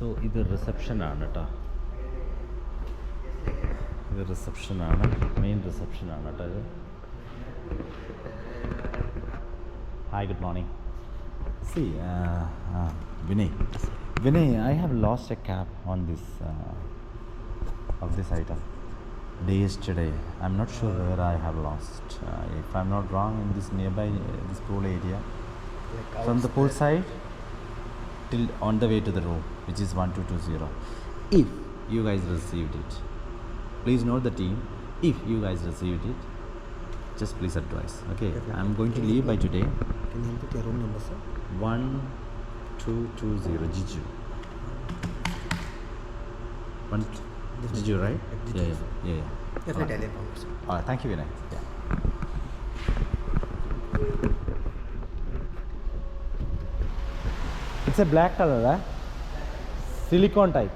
So ഇത് റിസപ്ഷനാണ് കേട്ടോ. ഇത് റിസപ്ഷനാണ്, മെയിൻ റിസപ്ഷനാണ് കേട്ടോ ഇത്. Hi, good morning. C Vinay, I have lost a cap on this of this item yesterday. I'm not sure where I have lost. If I'm not wrong, in this nearby this pool area, like from the pool side till on the way to the room, which is 1220. If you guys received it, please note the team. If you guys received it, just please advise. Okay, I'm going to leave by today. Can you put your room number, sir? 1220 Jiju. Jiju, right? Yeah. Definitely, I'll inform you, sir. All right, thank you, Vinay. Yeah. It's a black color, right? Silicone type.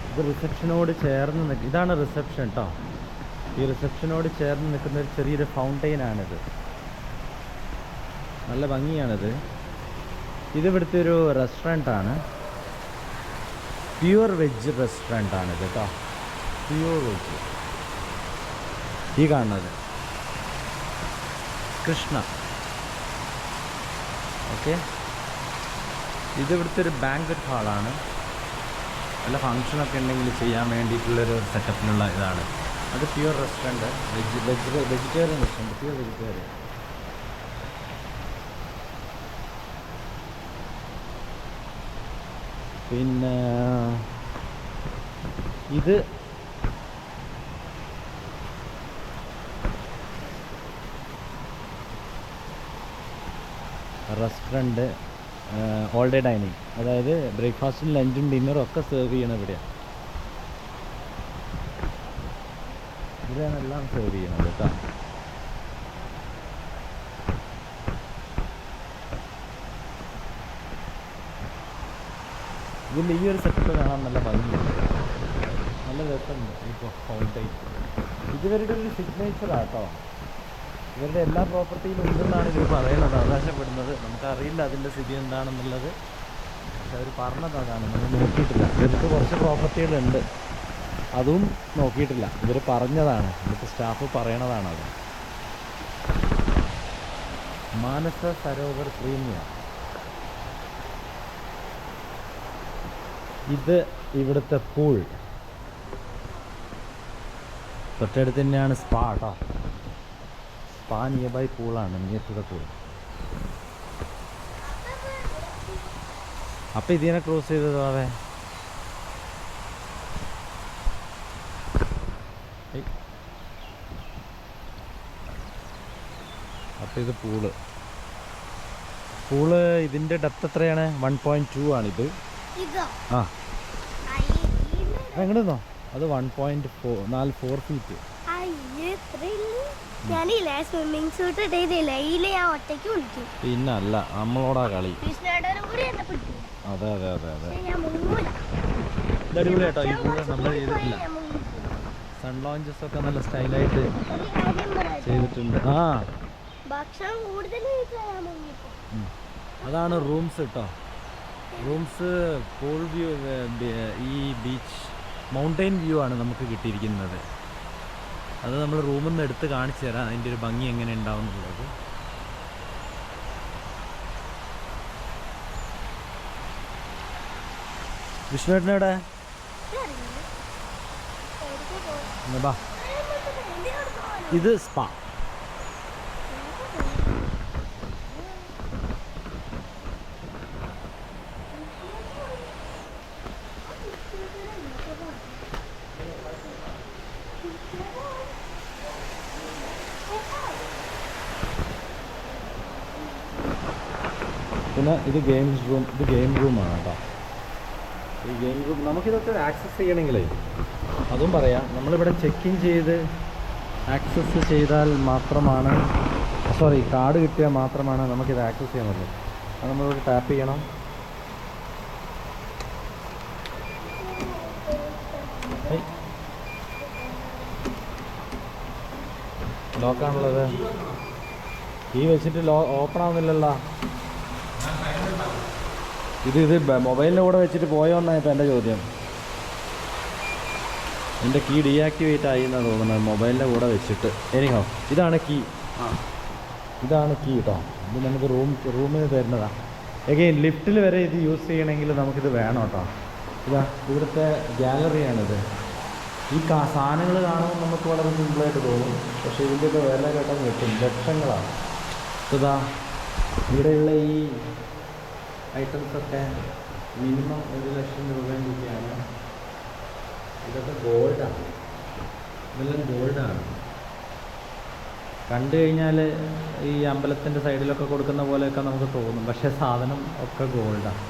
ഇത് റിസപ്ഷനോട് ചേർന്ന് ഇതാണ് reception കേട്ടോ. ഈ റിസപ്ഷനോട് ചേർന്ന് നിൽക്കുന്ന ഒരു ചെറിയൊരു ഫൗണ്ടെയിനാണിത്. നല്ല ഭംഗിയാണിത്. ഇതിവിടുത്തെ ഒരു റെസ്റ്റോറൻ്റാണ്, പ്യുവർ വെജ് റെസ്റ്റോറൻ്റാണിത് കേട്ടോ. Pure veg. ഈ കാണുന്നത് കൃഷ്ണ. ഓക്കെ, ഇതിവിടുത്തെ ഒരു ബാങ്ക്വറ്റ് ഹാളാണ്. നല്ല ഫങ്ഷനൊക്കെ ഉണ്ടെങ്കിൽ ചെയ്യാൻ വേണ്ടിയിട്ടുള്ളൊരു സെറ്റപ്പിലുള്ള ഇതാണ്. അത് pure restaurant, vegetarian restaurant, pure vegetarian. പിന്നെ ഇത് റെസ്റ്റോറൻറ്റ് ഓൾ ഡേ ഡൈനിങ്, അതായത് ബ്രേക്ക്ഫാസ്റ്റും ലഞ്ചും ഡിന്നറും ഒക്കെ സെർവ് ചെയ്യണം ഇവിടെയാണ്. ഇവിടെയാണ് എല്ലാം സെർവ് ചെയ്യണത് കേട്ടോ. ഇതിൻ്റെ ഈ ഒരു സെറ്റപ്പ് കാണാൻ നല്ല ഭംഗിയുണ്ട്, നല്ല രസമുണ്ട്. ഇപ്പോൾ ഫൗണ്ടെയിൻ ഇതുവരുടെ ഒരു സിഗ്നേച്ചറാണ് കേട്ടോ. ഇവരുടെ എല്ലാ പ്രോപ്പർട്ടിയിലും ഉണ്ടെന്നാണ് ഇവർ പറയുന്നത്, അവകാശപ്പെടുന്നത്. നമുക്കറിയില്ല അതിൻ്റെ സ്ഥിതി എന്താണെന്നുള്ളത്. പക്ഷെ അവർ പറഞ്ഞത് അതാണ്, നമ്മൾ നോക്കിയിട്ടില്ല. ഇവർക്ക് കുറച്ച് പ്രോപ്പർട്ടികളുണ്ട്, അതും നോക്കിയിട്ടില്ല. ഇവർ പറഞ്ഞതാണ്, ഇവിടുത്തെ സ്റ്റാഫ് പറയണതാണ്. അത് മാനസ സരോവർ പ്രീമിയ. ഇത് ഇവിടുത്തെ പൂൾ. തൊട്ടടുത്ത് തന്നെയാണ് സ്പാ കേട്ടോ. സ്പാ നിയർ ബൈ പൂളാണ്, നിയർ ടു ദ പൂൾ. അപ്പം ഇതിനെ ക്രോസ് ചെയ്തതോ അവേ. അപ്പം ഇത് പൂള് ഇതിൻ്റെ ഡെപ്ത് എത്രയാണ്? 1.2 ആണിത്. ആ എങ്ങനെന്നോ അത് 1.44 ഫീറ്റ്. പിന്നല്ല, നമ്മളോടാ കളി. അതെ അതെ അതെ അതെ, ഇത് അടിപൊളി കേട്ടോ. ഈ പൂള് നമ്മൾ ചെയ്തിട്ടില്ല. സൺ ലോഞ്ചസ് ഒക്കെ നല്ല സ്റ്റൈലായിട്ട് ചെയ്തിട്ടുണ്ട്. ആ അതാണ് റൂംസ് കേട്ടോ. റൂംസ് പൂൾ വ്യൂ, ഈ ബീച്ച് മൗണ്ടെയിൻ വ്യൂ ആണ് നമുക്ക് കിട്ടിയിരിക്കുന്നത്. അത് നമ്മൾ റൂമിൽ നിന്ന് എടുത്ത് കാണിച്ചു തരാം, അതിൻ്റെ ഒരു ഭംഗി എങ്ങനെ ഉണ്ടാവും എന്നുള്ളത്. വിഷ്ണുവേട്ടനോടെ ബാ, ഇത് സ്പാ. പിന്നെ ഇത് ഗെയിം റൂമാണ് കേട്ടോ. ഈ ഗെയിം റൂം നമുക്കിതൊക്കെ ആക്സസ് ചെയ്യണമെങ്കിലേ അതും പറയാം. നമ്മളിവിടെ ചെക്ക് ഇൻ ചെയ്ത് ആക്സസ് ചെയ്താൽ മാത്രമാണ്, കാർഡ് കിട്ടിയാൽ മാത്രമാണ് നമുക്കിത് ആക്സസ് ചെയ്യാൻ പറ്റും. അത് നമ്മളിവിടെ ടാപ്പ് ചെയ്യണം. ലോക്കാണുള്ളത്. ഈ വെച്ചിട്ട് ഓപ്പൺ ആവുന്നില്ലല്ലോ. ഇത് മൊബൈലിൻ്റെ കൂടെ വെച്ചിട്ട് പോയോ എന്നാണ് ഇപ്പം എൻ്റെ ചോദ്യം. എൻ്റെ കീ ഡീആക്ടിവേറ്റ് ആയി എന്നാണ് തോന്നുന്നത് മൊബൈലിൻ്റെ കൂടെ വെച്ചിട്ട്. എനിക്കോ ഇതാണ് കീ. ഇതാണ് കീ കേട്ടോ. ഇത് നമുക്ക് റൂമിന് തരുന്നതാണ്. എഗെയിൻ ലിഫ്റ്റിൽ വരെ ഇത് യൂസ് ചെയ്യണമെങ്കിൽ നമുക്കിത് വേണം കേട്ടോ. ഇതാ ഇവിടുത്തെ ഗാലറിയാണിത്. ഈ സാധനങ്ങൾ കാണുമ്പോൾ നമുക്ക് വളരെ സിമ്പിളായിട്ട് തോന്നും, പക്ഷേ ഇതിൻ്റെയൊക്കെ വില കേട്ടാൽ കിട്ടും ലക്ഷങ്ങളാണ്. ഇതാ ഇവിടെയുള്ള ഈ ഐറ്റംസൊക്കെ മിനിമം 1 ലക്ഷം രൂപയൊക്കെയാണ്. ഇതൊക്കെ ഗോൾഡാണ്. ഇതെല്ലാം ഗോൾഡാണ്. കണ്ടു കഴിഞ്ഞാൽ ഈ അമ്പലത്തിൻ്റെ സൈഡിലൊക്കെ കൊടുക്കുന്ന പോലെയൊക്കെ നമുക്ക് തോന്നും, പക്ഷേ സാധനം ഒക്കെ ഗോൾഡാണ്.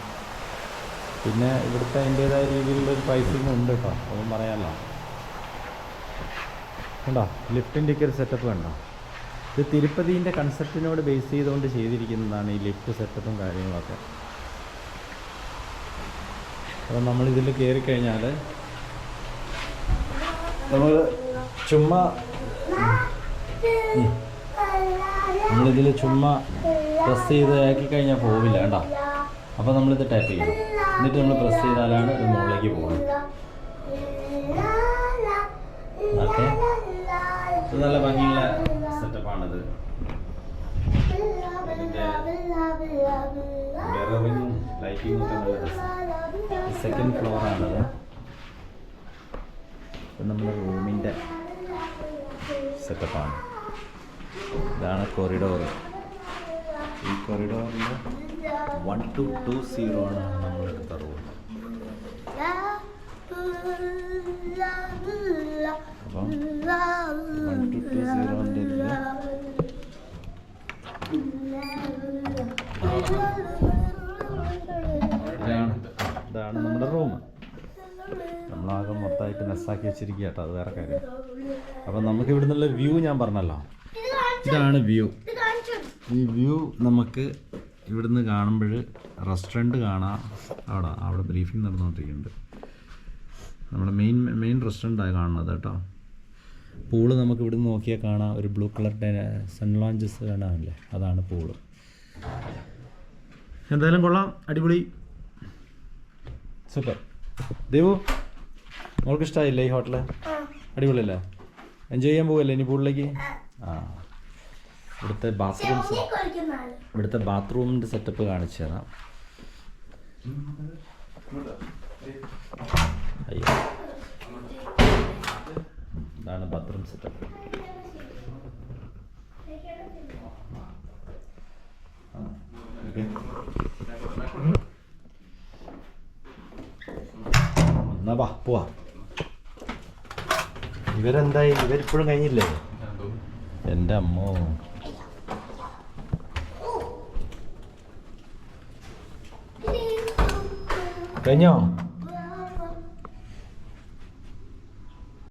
പിന്നെ ഇവിടുത്തെ അതിൻ്റേതായ രീതിയിലുള്ളൊരു പ്രൈസിങ് ഉണ്ട് കേട്ടോ, അതൊന്നും പറയാമല്ലോ. കണ്ടോ ലിഫ്റ്റിൻ്റെയൊക്കെ ഒരു സെറ്റപ്പ് കണ്ടോ. ഇത് തിരുപ്പതിൻ്റെ കൺസെപ്റ്റിനോട് ബേസ് ചെയ്തുകൊണ്ട് ചെയ്തിരിക്കുന്നതാണ് ഈ ലിഫ്റ്റ് സെറ്റപ്പും കാര്യങ്ങളൊക്കെ. അപ്പോൾ നമ്മളിതിൽ കയറിക്കഴിഞ്ഞാൽ നമ്മൾ ചുമ്മാ നമ്മളിതിൽ ചുമ്മാ പ്രസ് ചെയ്ത് ആക്കി കഴിഞ്ഞാൽ പോവില്ല കേട്ടോ. അപ്പോൾ നമ്മളിത് ടാപ്പ് ചെയ്യണം, എന്നിട്ട് നമ്മൾ പ്രസ് ചെയ്താലാണ് ഇത് മുകളിലേക്ക് പോകുന്നത്. ഓക്കെ, ഇത് നല്ല ഭംഗിയുള്ള സെറ്റപ്പാണിത്. മിററിങ്ങും ലൈറ്റിങ്ങും ഒക്കെ നല്ല രസം. സെക്കൻഡ് ഫ്ലോറാണിത്. ഇത് നമ്മുടെ റൂമിൻ്റെ സെറ്റപ്പാണ്. ഇതാണ് കൊറിഡോർ. ഈ കൊറിഡോറിൽ 1220 ആണ് നമ്മളെടുത്ത റൂം. അപ്പം 1220 ഇതാണ് നമ്മുടെ റൂം. നമ്മളാകെ മൊത്തമായിട്ട് നെസ്സാക്കി വെച്ചിരിക്കുക കേട്ടോ, അത് വേറെ കാര്യം. അപ്പം നമുക്ക് ഇവിടെ നിന്നുള്ള വ്യൂ ഞാൻ പറഞ്ഞല്ലോ, ഇതാണ് വ്യൂ. ഈ വ്യൂ നമുക്ക് ഇവിടുന്ന് കാണുമ്പോൾ റെസ്റ്റോറൻറ്റ് കാണാം. അവിടെ ബ്രീഫിംഗ് നടന്നുകൊണ്ടിരിക്കുന്നുണ്ട്. നമ്മുടെ മെയിൻ റെസ്റ്റോറൻറ്റാണ് കാണുന്നത് കേട്ടോ. പൂള് നമുക്ക് ഇവിടുന്ന് നോക്കിയാൽ കാണാം. ഒരു ബ്ലൂ കളർ സൺ ലോഞ്ചസ് കാണാമല്ലേ, അതാണ് പൂള്. എന്തായാലും കൊള്ളാം, അടിപൊളി, സൂപ്പർ. ദേവു മോൾക്ക് ഇഷ്ടമായില്ലേ ഈ ഹോട്ടല്? അടിപൊളിയല്ലേ? എൻജോയ് ചെയ്യാൻ പോവല്ലേ ഇനി പൂളിലേക്ക്? ആ, ഇവിടുത്തെ ബാത്റൂമിൻ്റെ സെറ്റപ്പ് കാണിച്ചു തരാം. അയ്യോ, ഇതാണ് ബാത്റൂം സെറ്റപ്പ്. എന്നാ വാ പോവാ. ഇവരെന്തായി? ഇവരിപ്പോഴും കഴിഞ്ഞില്ലേ? എൻ്റെ അമ്മോ, കഴിഞ്ഞോ?